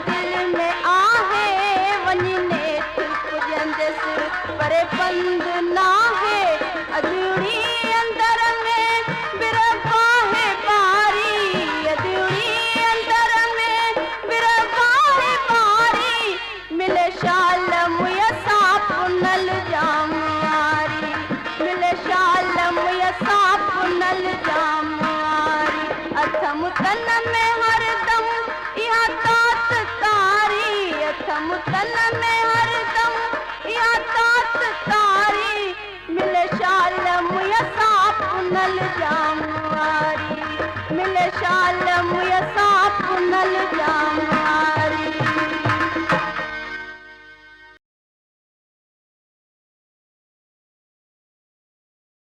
दिल में आहे वञी नेठ पुॼंदसि परे पंध नाहे अधूरी अंदर में बिरबा है बारी अधूरी अंदर में बिरबा है बारी मिले शाल मुयसा पुनल जामारी मिले शाल मुयसा पुनल जामारी अथम तन में हरदम इहा तात तारी अथम तन में हरदम इहा तात तारी मिले शाल मुयसा पुनल जामारी मिले शाल मुयसा पुनल जामारी